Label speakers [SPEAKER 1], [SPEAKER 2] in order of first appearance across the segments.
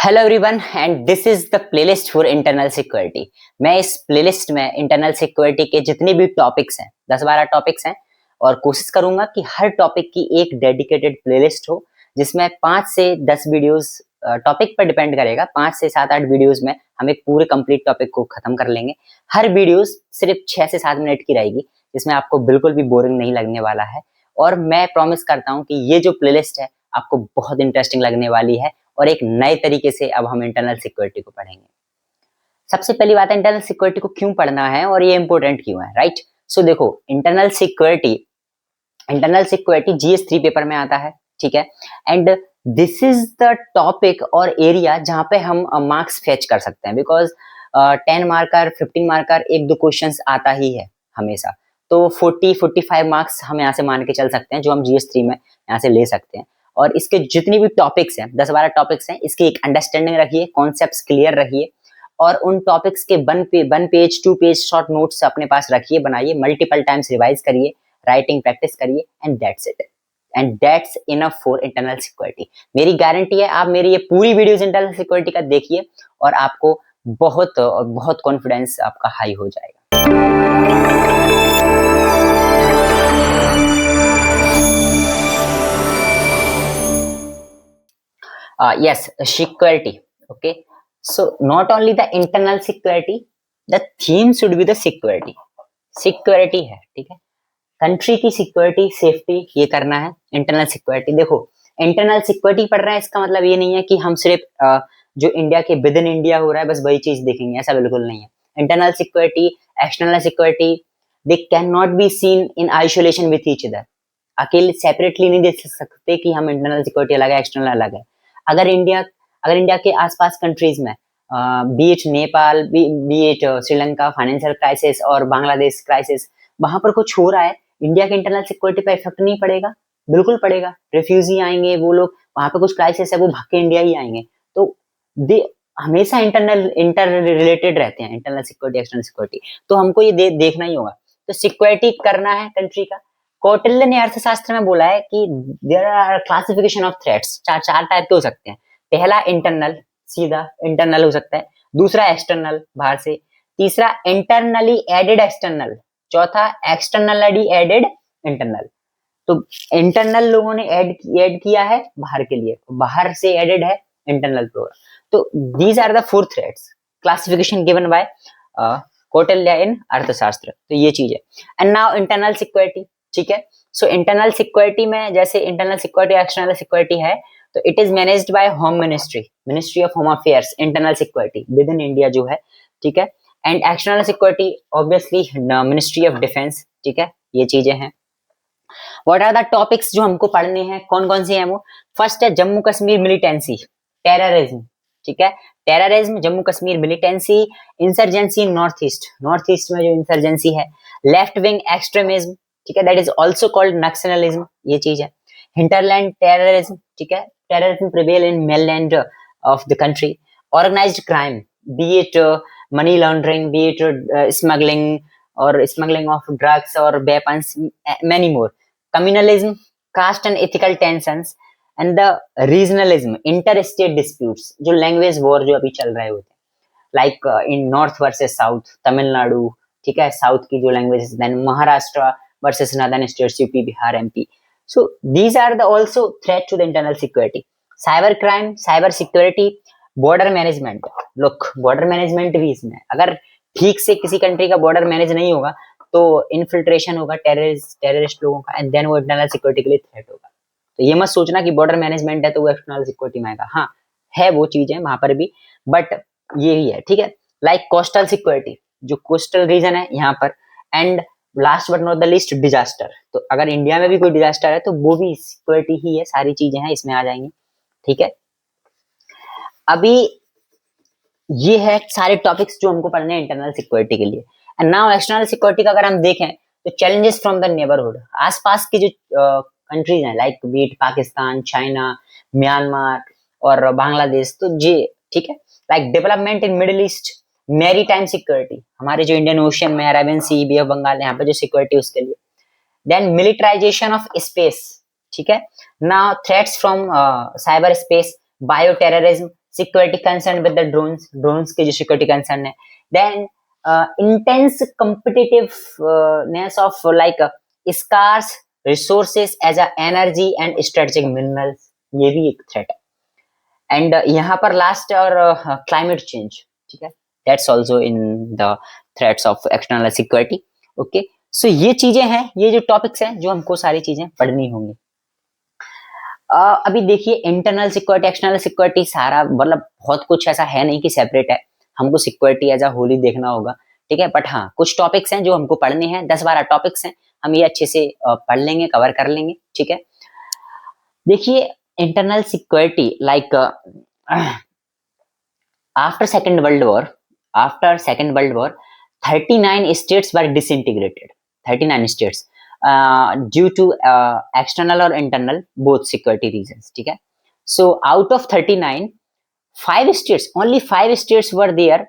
[SPEAKER 1] Hello everyone and this is the playlist for internal security. मैं इस playlist में internal security के जितने भी टॉपिक्स हैं 10-12 टॉपिक्स हैं और कोशिश करूंगा कि हर टॉपिक की एक डेडिकेटेड प्लेलिस्ट हो जिसमें 5 से 10 वीडियोस टॉपिक पर डिपेंड करेगा। 5 से 7-8 वीडियोस में हम एक पूरे कंप्लीट टॉपिक को खत्म कर लेंगे। हर वीडियोस सिर्फ 6 से 7 मिनट की रहेगी जिसमें आपको बिल्कुल भी बोरिंग नहीं लगने वाला है और मैं प्रॉमिस करता हूं कि ये जो प्लेलिस्ट है आपको बहुत इंटरेस्टिंग लगने वाली है और एक नए तरीके से अब हम इंटरनल सिक्योरिटी को पढ़ेंगे। सबसे पहली बात है इंटरनल सिक्योरिटी को क्यों पढ़ना है और ये इंपॉर्टेंट क्यों है, राइट? सो देखो, इंटरनल सिक्योरिटी जीएस 3 पेपर में आता है, ठीक है। And this is the topic और एरिया जहां पे हम मार्क्स फेच कर सकते हैं बिकॉज 10 मार्कर 15 मार्कर एक दो क्वेश्चंस आता ही है हमेशा। तो 40-45 मार्क्स हम यहाँ से मान के चल सकते हैं जो हम जीएस 3 में यहाँ से ले सकते हैं। और इसके जितनी भी टॉपिक्स हैं 10-12 टॉपिक्स हैं, इसकी एक अंडरस्टैंडिंग रखिए, कॉन्सेप्ट्स क्लियर रखिए और उन टॉपिक्स के 1 पेज 2 पेज शॉर्ट नोट्स अपने पास रखिए, बनाइए, मल्टीपल टाइम्स रिवाइज करिए, राइटिंग प्रैक्टिस करिए and that's it and that's enough for internal security. मेरी गारंटी है आप मेरी ये पूरी वीडियोस इंटरनल सिक्योरिटी का देखिए और आपको बहुत कॉन्फिडेंस आपका हाई हो जाएगा। Yes, security. Okay, so not only the internal security, the theme should be the security. Security है, ठीक है। कंट्री की सिक्योरिटी सेफ्टी ये करना है। इंटरनल सिक्योरिटी, देखो इंटरनल सिक्योरिटी पढ़ रहे हैं इसका मतलब ये नहीं है कि हम सिर्फ जो इंडिया के विद इन इंडिया हो रहा है बस वही चीज देखेंगे, ऐसा बिल्कुल नहीं है। Internal security, external security, they can not be seen in isolation with each other. अकेले सेपरेटली नहीं देख सकते कि हम इंटरनल सिक्योरिटी अलग है एक्सटर्नल अलग है। अगर इंडिया के आसपास कंट्रीज में B it Nepal, B it Sri Lanka financial crisis और बांग्लादेश क्राइसिस, वहां पर कुछ हो रहा है, इंडिया के इंटरनल सिक्योरिटी पे इफेक्ट नहीं पड़ेगा? बिल्कुल पड़ेगा। रिफ्यूजी आएंगे, वो लोग वहां पे कुछ क्राइसिस है वो भाग के इंडिया ही आएंगे। तो दे हमेशा इंटर रिलेटेड रहते हैं, इंटरनल सिक्योरिटी एक्सटर्नल सिक्योरिटी। तो हमको ये देखना ही होगा। तो सिक्योरिटी करना है कंट्री का। कौटिल्य ने अर्थशास्त्र में बोला है कि there are classification of threats, चार टाइप के हो सकते हैं। पहला इंटरनल, सीधा इंटरनल हो सकता है। दूसरा एक्सटर्नल, बाहर से। तीसरा इंटरनली एडेड एक्सटर्नल। चौथा एक्सटर्नली एडेड इंटरनल। तो इंटरनल लोगों ने ऐड किया है बाहर के लिए, बाहर से एडेड है इंटरनल प्रोग्राम। तो these are the 4 threads, classification given by Kautilya in Arthashastra. तो ये चीज है। एंड नाउ इंटरनल सिक्योरिटी, ठीक है। सो इंटरनल सिक्योरिटी में जैसे इंटरनल सिक्योरिटी एक्सटर्नल सिक्योरिटी है तो it is managed by home ministry of home affairs. Internal security with in India जो है, ठीक है। And external security obviously ministry of defence, ठीक है। ये चीजें हैं। व्हाट आर द टॉपिक्स जो हमको पढ़ने हैं, कौन कौन सी हैं वो? फर्स्ट है जम्मू कश्मीर मिलिटेंसी, टेररिज्म, ठीक है। Terrorism, Jammu Kashmir militancy, insurgency north east में जो इंसर्जेंसी है, लेफ्ट विंग एक्सट्रीमिज्म, ठीक है, that is also called naxalism, ये चीज है। हिंटरलैंड टेररिज्म, ठीक है, terrorism prevail in mainland of the country. Organised crime, be it money laundering, be it smuggling of drugs और weapons, many more. Communalism, caste and ethical tensions and the regionalism, inter state disputes, जो language war जो अभी चल रहे होते हैं, like in north versus south, Tamil Nadu, ठीक है, साउथ की जो language, then Maharashtra versus northern states, UP, Bihar, MP. So these are the also threat to the internal security. Cyber crime, cyber security, border management. Look, border management भी इसमें, अगर ठीक से किसी कंट्री का बॉर्डर मैनेज नहीं होगा तो इन्फिल्ट्रेशन होगा टेररिस्ट लोगों का एंड देन वो इंटरनल सिक्योरिटी के लिए थ्रेट होगा। तो ये मत सोचना कि बॉर्डर मैनेजमेंट है तो वो एक्सटर्नल सिक्योरिटी में आएगा। हाँ, है वो चीजें वहां पर भी, बट ये ही है, ठीक है। लाइक कोस्टल सिक्योरिटी, जो कोस्टल रीजन है यहाँ पर। And last but not the list, disaster. तो अगर इंडिया में भी कोई डिजास्टर है तो वो भी सिक्योरिटी ही है, सारी चीजें हैं इसमें आ जाएंगी, ठीक है। अभी ये है सारे टॉपिक्स जो हमको पढ़ने हैं इंटरनल सिक्योरिटी के लिए। एंड नाउ एक्सटर्नल सिक्योरिटी का अगर हम देखें तो चैलेंजेस फ्रॉम द नेबरहुड, आसपास की जो कंट्रीज हैं like be it Pakistan, China, Myanmar और बांग्लादेश, तो जी ठीक है। Like development in middle east, maritime security, हमारे जो इंडियन ओशियन में Arabian sea, bay of Bengal, यहाँ पे जो सिक्योरिटी उसके लिए। देन मिलिटराइजेशन ऑफ स्पेस, ठीक है। Now threats from cyber space, bio terrorism, security concern with the drones के जो सिक्योरिटी कंसर्न है. Then intense competitiveness of like scarce resources as a energy and strategic minerals, ये भी एक threat है. And यहाँ पर लास्ट और क्लाइमेट चेंज, ठीक है, that's also in the threats of external security. Okay, so ये चीजें हैं, ये जो टॉपिक्स हैं जो हमको सारी चीजें पढ़नी होंगी. अभी देखिए इंटरनल सिक्योरिटी एक्सटर्नल सिक्योरिटी सारा मतलब बहुत कुछ ऐसा है नहीं कि सेपरेट है, हमको सिक्योरिटी एज अ होल ही देखना होगा, ठीक है. बट हाँ, कुछ टॉपिक्स हैं जो हमको पढ़ने हैं, 10-12 टॉपिक्स हैं, हम ये अच्छे से पढ़ लेंगे, कवर कर लेंगे, ठीक है. देखिए internal security like after second world war 39 states were disintegrated, 39 states due to external or internal both security reasons, ठीक है. So out of 39, 5 states were there,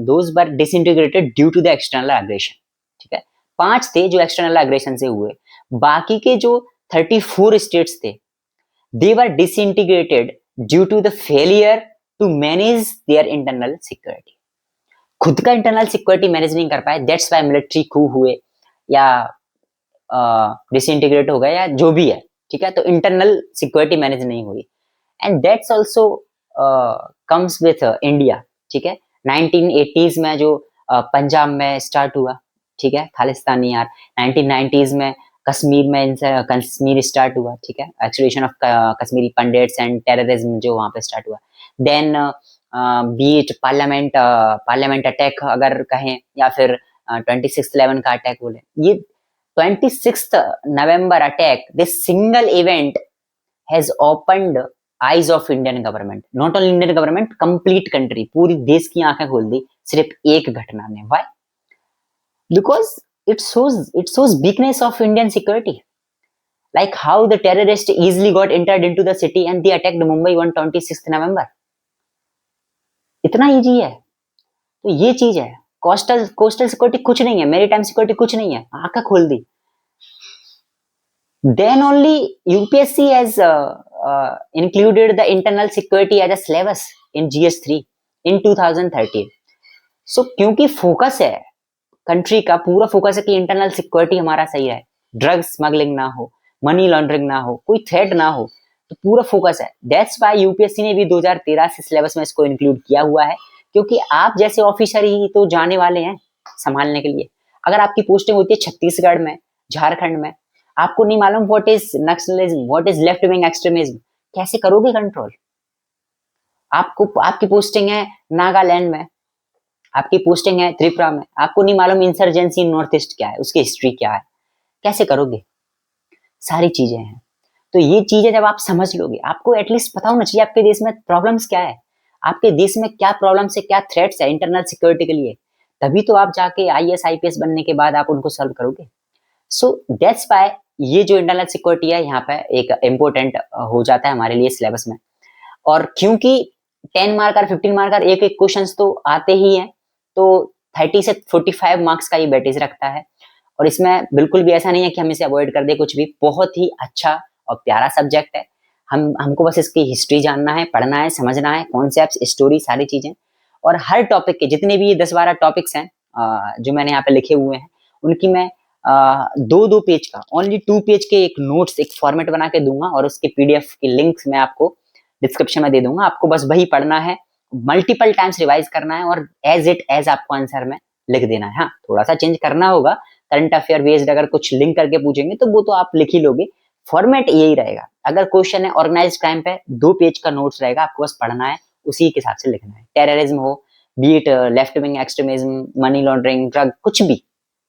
[SPEAKER 1] those were disintegrated due to the external aggression, ठीक है. 5 थे जो external aggression से हुए, बाकी के जो 34 states थे they were disintegrated due to the failure to manage their internal security. खुद का इंटरनल सिक्योरिटी मैनेज नहीं कर पाए, दैट्स वाई मिलिट्री कू हुए या डिसइंटीग्रेट हो गए या जो भी है, ठीक है. तो इंटरनल सिक्योरिटी मैनेज नहीं हुई, and that's also comes with India, ठीक है. 1980s में जो पंजाब में स्टार्ट हुआ, ठीक है, खालिस्तानी यार. 1990s में कश्मीर में कश्मीर स्टार्ट हुआ, ठीक है, extradition of Kashmiri pundits and terrorism जो वहां पे स्टार्ट हुआ. देन बीट पार्लियामेंट अटैक अगर कहें, या फिर 26/11 का अटैक बोले, ये 26 नवंबर attack, this single event has opened eyes of Indian government, not only Indian government, complete country, पूरी देश की आंखें खोल दी सिर्फ एक घटना ने. Why? Because it shows weakness of Indian security, like how the terrorists easily got entered into the city and they attacked Mumbai on 26th November. इतना इजी है. तो ये चीज है. कोस्टल सिक्योरिटी कुछ नहीं है, मैरीटाइम सिक्योरिटी कुछ नहीं है, आंखें खोल दी. Then only UPSC has included the internal security as a syllabus in GS3 in 2013. So क्योंकि फोकस है कंट्री का, पूरा फोकस है कि इंटरनल सिक्योरिटी हमारा सही है, ड्रग स्मगलिंग ना हो, मनी लॉन्ड्रिंग ना हो, कोई थ्रेट ना हो, तो पूरा फोकस है. दैट्स वाई यूपीएससी ने भी 2013 से सिलेबस में इसको इंक्लूड किया हुआ है, क्योंकि आप जैसे ऑफिसर ही तो जाने वाले हैं संभालने के लिए. अगर आपकी पोस्टिंग होती है छत्तीसगढ़ में, झारखंड में, आपको नहीं मालूम what is Naxalism, what is left wing extremism, कैसे करोगे कंट्रोल? आपकी पोस्टिंग है नागालैंड में, आपकी पोस्टिंग है त्रिपुरा में, आपको नहीं मालूम इंसर्जेंसी इन नॉर्थ ईस्ट क्या है, उसकी हिस्ट्री क्या है, कैसे करोगे? सारी चीजें हैं. तो ये चीजें जब आप समझ लोगे, आपको एटलीस्ट पता होना चाहिए आपके देश में प्रॉब्लम्स क्या है, आपके देश में क्या प्रॉब्लम्स है, क्या थ्रेट्स है इंटरनल सिक्योरिटी के लिए, तभी तो आप जाके आईएएस आईपीएस बनने के बाद आप उनको सॉल्व करोगे. सो दैट्स व्हाई ये जो इंटरनल सिक्योरिटी है यहाँ पे एक इम्पोर्टेंट हो जाता है हमारे लिए सिलेबस में. और क्योंकि 10 मार्कर 15 मार्कर एक क्वेश्चन तो आते ही हैं, तो 30 से 45 मार्क्स का ये वेटेज रखता है. और इसमें बिल्कुल भी ऐसा नहीं है कि हम इसे अवॉइड कर दे, कुछ भी. बहुत ही अच्छा और प्यारा सब्जेक्ट है. हमको बस इसकी हिस्ट्री जानना है, पढ़ना है, समझना है, कॉन्सेप्ट्स, स्टोरी, सारी चीजें. और हर टॉपिक के जितने भी 10-12 टॉपिक्स हैं जो मैंने यहाँ पे लिखे हुए हैं, उनकी मैं 2-2 पेज का, ओनली 2 पेज के एक नोट्स, एक फॉर्मेट बना के दूंगा, और उसके पीडीएफ की लिंक्स मैं आपको डिस्क्रिप्शन में दे दूंगा. आपको बस वही पढ़ना है, मल्टीपल टाइम्स रिवाइज करना है, और एज इट एज आपको आंसर में लिख देना है. हाँ, थोड़ा सा चेंज करना होगा, करंट अफेयर बेस्ड अगर कुछ लिंक करके पूछेंगे तो वो तो आप लिख ही लोगे. फॉर्मेट यही रहेगा. अगर क्वेश्चन है ऑर्गेनाइज्ड क्राइम पे, 2 पेज का नोट्स रहेगा, आपको बस पढ़ना है, उसी के हिसाब से लिखना है. टेररिज्म हो, be it left wing extremism, money laundering, drug, कुछ भी,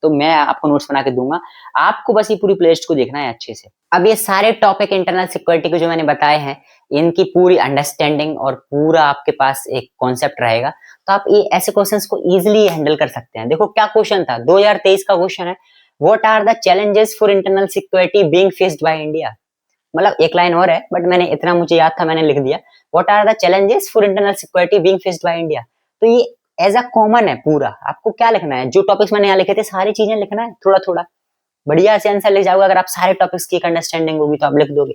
[SPEAKER 1] तो मैं आपको नोट्स बना के दूंगा. आपको बस ये पूरी प्लेलिस्ट को देखना है अच्छे से. अब ये सारे टॉपिक इंटरनल सिक्योरिटी के जो मैंने बताए हैं, इनकी पूरी अंडरस्टैंडिंग और पूरा आपके पास एक कॉन्सेप्ट रहेगा, तो आप ये ऐसे क्वेश्चंस को इजीली हैंडल कर सकते हैं. देखो क्या क्वेश्चन था, 2023 का क्वेश्चन है, what are the challenges for internal security being faced by India. मतलब एक लाइन और है, बट मैंने इतना मुझे याद था, मैंने लिख दिया, what are the challenges for internal security being faced by India. तो ये एज अ कॉमन है पूरा. आपको क्या लिखना है, जो टॉपिक्स मैंने यहाँ लिखे थे सारी चीजें लिखना है, थोड़ा थोड़ा बढ़िया से आंसर लिख जाओगे. अगर आप सारे टॉपिक्स की एक अंडरस्टैंडिंग होगी तो आप लिख दोगे.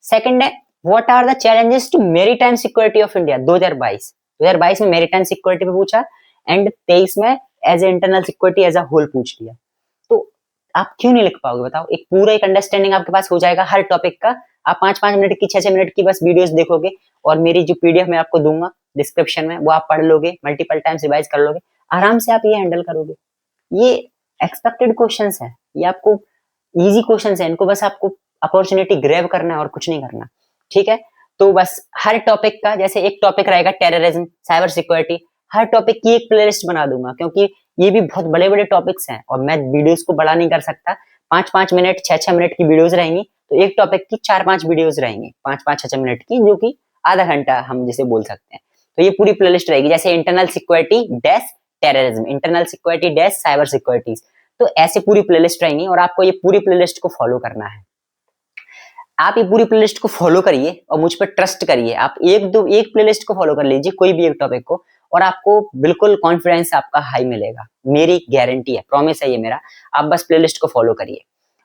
[SPEAKER 1] सेकंड है what are the challenges to maritime security of India 2022 में मैरीटाइम सिक्योरिटी पे पूछा, एंड 23 में as a internal security as a whole पूछ लिया। तो आप क्यों नहीं लिख पाओगे बताओ? एक पूरा एक अंडरस्टैंडिंग आपके पास हो जाएगा हर टॉपिक का। आप 5-5 मिनट की 6-6 मिनट की बस वीडियोस देखोगे, और मेरी जो पीडीएफ मैं आपको दूंगा डिस्क्रिप्शन में, वो आप पढ़ लोगे, मल्टीपल टाइम्स रिवाइज कर लोगे, आराम से आप ये हैंडल करोगे। ये एक्सपेक्टेड क्वेश्चंस है, ये आपको इजी क्वेश्चंस है, इनको बस आपको अपॉर्चुनिटी ग्रैब करना है और कुछ नहीं करना, ठीक है? तो बस हर टॉपिक का, जैसे एक टॉपिक रहेगा टेररिज्म, साइबर सिक्योरिटी, हर टॉपिक की एक प्लेलिस्ट बना दूंगा, क्योंकि ये भी बहुत बड़े बड़े टॉपिक्स हैं और मैं वीडियोस को बड़ा नहीं कर सकता। 5-5 मिनट 6-6 मिनट की वीडियोस रहेंगी, तो एक टॉपिक की 4-5 वीडियोस रहेंगी 5-5 6-6 मिनट की, जो कि आधा घंटा हम जिसे बोल सकते हैं। तो ये पूरी प्लेलिस्ट रहेगी, जैसे internal security dash terrorism, internal security dash cyber securities, तो ऐसे पूरी प्लेलिस्ट रहेंगी और आपको ये पूरी प्लेलिस्ट को फॉलो करना है। आप ये पूरी प्लेलिस्ट को फॉलो करिए और मुझ पर ट्रस्ट करिए। आप एक प्लेलिस्ट को फॉलो कर लीजिए, कोई भी एक टॉपिक को, और आपको बिल्कुल कॉन्फिडेंस आपका हाई मिलेगा, मेरी गारंटी है, प्रॉमिस है ये मेरा। आप बस प्लेलिस्ट को फॉलो करिए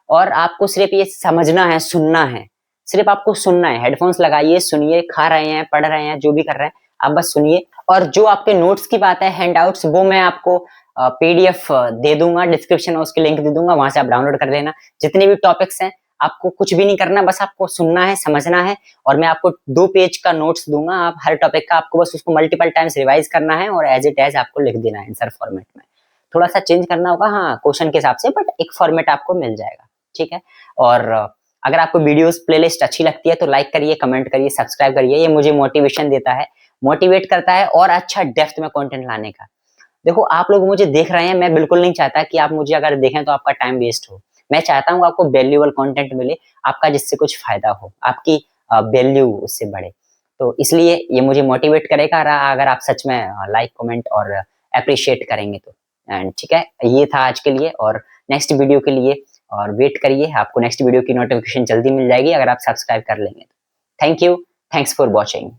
[SPEAKER 1] और आपको सिर्फ ये समझना है, सुनना है, सिर्फ आपको सुनना है। हेडफोन्स लगाइए, सुनिए, खा रहे हैं, पढ़ रहे हैं, जो भी कर रहे हैं, आप बस सुनिए। और जो आपके नोट्स की बात है, हैंडआउट्स, वो मैं आपको पीडीएफ दे दूंगा, डिस्क्रिप्शन में उसके लिंक दे दूंगा, वहां से आप डाउनलोड कर लेना। जितने भी टॉपिक्स हैं, आपको कुछ भी नहीं करना, बस आपको सुनना है, समझना है, और मैं आपको 2 पेज का नोट्स दूंगा। आप हर टॉपिक का आपको बस उसको मल्टीपल टाइम्स रिवाइज करना है और एज इट एज आपको लिख देना है आंसर फॉर्मेट में। थोड़ा सा चेंज करना होगा, हाँ, क्वेश्चन के हिसाब से, बट एक फॉर्मेट आपको मिल जाएगा, ठीक है? और अगर आपको वीडियोस प्लेलिस्ट अच्छी लगती है तो लाइक करिए, कमेंट करिए, सब्सक्राइब करिए। ये मुझे मोटिवेशन देता है, मोटिवेट करता है और अच्छा डेप्थ में कंटेंट लाने का। देखो, आप लोग मुझे देख रहे हैं, मैं बिल्कुल नहीं चाहता कि आप मुझे अगर देखें तो आपका टाइम वेस्ट हो। मैं चाहता हूँ आपको वैल्यूएबल कंटेंट मिले, आपका जिससे कुछ फायदा हो, आपकी वैल्यू उससे बढ़े। तो इसलिए ये मुझे मोटिवेट करेगा अगर आप सच में लाइक, कमेंट और अप्रिशिएट करेंगे तो। एंड ठीक है, ये था आज के लिए, और नेक्स्ट वीडियो के लिए और वेट करिए, आपको नेक्स्ट वीडियो की नोटिफिकेशन जल्दी मिल जाएगी अगर आप सब्सक्राइब कर लेंगे तो। Thank you, thanks for watching.